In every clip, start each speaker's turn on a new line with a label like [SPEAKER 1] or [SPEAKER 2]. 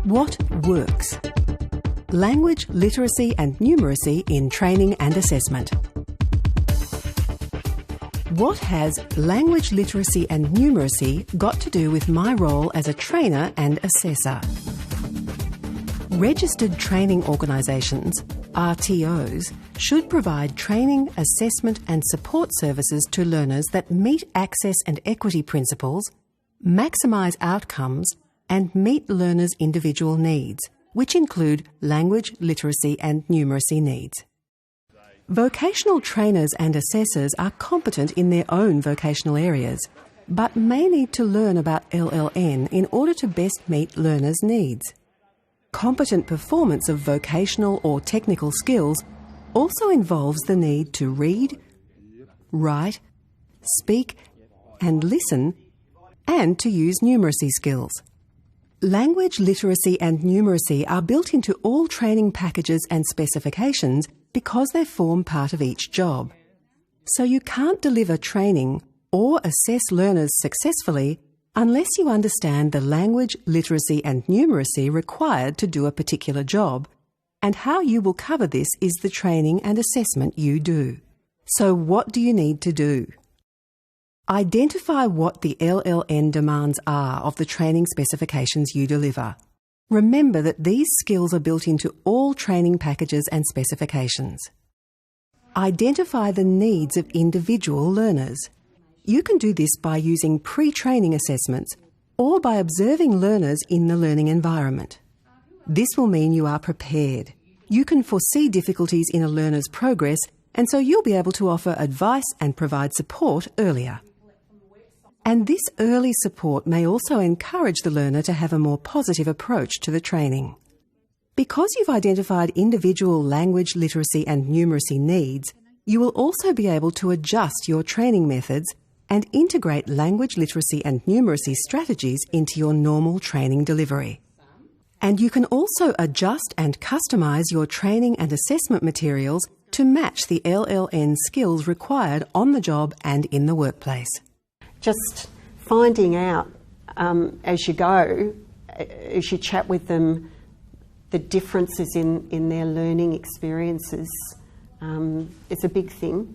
[SPEAKER 1] What works? Language, literacy and numeracy in training and assessment. What has language, literacy and numeracy got to do with my role as a trainer and assessor? Registered training organisations, RTOs, should provide training, assessment and support services to learners that meet access and equity principles, maximise outcomes and meet learners' individual needs, which include language, literacy and numeracy needs. Vocational trainers and assessors are competent in their own vocational areas, but may need to learn about LLN in order to best meet learners' needs. Competent performance of vocational or technical skills also involves the need to read, write, speak and listen, and to use numeracy skills. Language, literacy and numeracy are built into all training packages and specifications because they form part of each job. So you can't deliver training or assess learners successfully unless you understand the language, literacy and numeracy required to do a particular job, and how you will cover this is the training and assessment you do. So what do you need to do? Identify what the LLN demands are of the training specifications you deliver. Remember that these skills are built into all training packages and specifications. Identify the needs of individual learners. You can do this by using pre-training assessments or by observing learners in the learning environment. This will mean you are prepared. You can foresee difficulties in a learner's progress, and so you'll be able to offer advice and provide support earlier. And this early support may also encourage the learner to have a more positive approach to the training. Because you've identified individual language, literacy and numeracy needs, you will also be able to adjust your training methods and integrate language, literacy and numeracy strategies into your normal training delivery. And you can also adjust and customise your training and assessment materials to match the LLN skills required on the job and in the workplace.
[SPEAKER 2] Just finding out as you go, as you chat with them, the differences in their learning experiences is a big thing.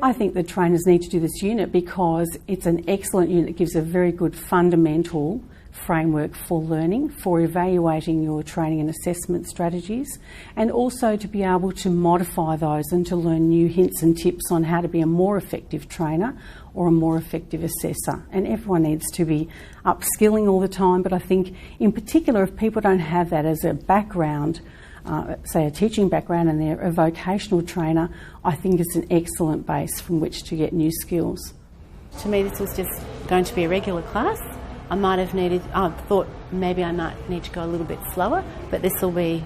[SPEAKER 3] I think the trainers need to do this unit because it's an excellent unit. It gives a very good fundamental framework for learning, for evaluating your training and assessment strategies, and also to be able to modify those and to learn new hints and tips on how to be a more effective trainer or a more effective assessor. And everyone needs to be upskilling all the time, but I think in particular if people don't have that as a background, say a teaching background and they're a vocational trainer, I think it's an excellent base from which to get new skills.
[SPEAKER 4] To me this was just going to be a regular class. I thought maybe I might need to go a little bit slower, but this will be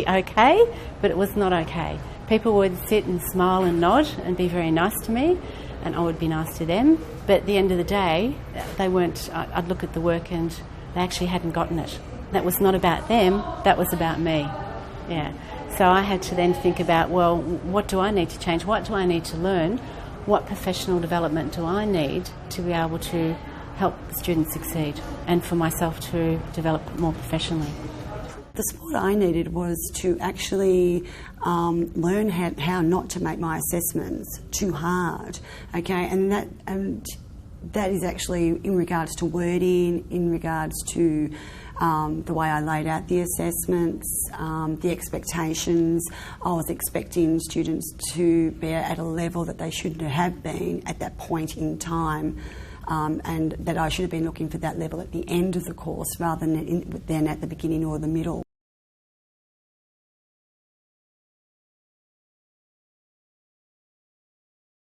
[SPEAKER 4] okay, but it was not okay. People would sit and smile and nod and be very nice to me, and I would be nice to them, but at the end of the day, they weren't, I'd look at the work and they actually hadn't gotten it. That was not about them, that was about me. Yeah. So I had to then think about, well, what do I need to change? What do I need to learn? What professional development do I need to be able to help the students succeed and for myself to develop more professionally?
[SPEAKER 5] The support I needed was to actually learn how not to make my assessments too hard, okay, and that is actually in regards to wording, in regards to the way I laid out the assessments, the expectations. I was expecting students to be at a level that they shouldn't have been at that point in time. And that I should have been looking for that level at the end of the course rather than at the beginning or the middle.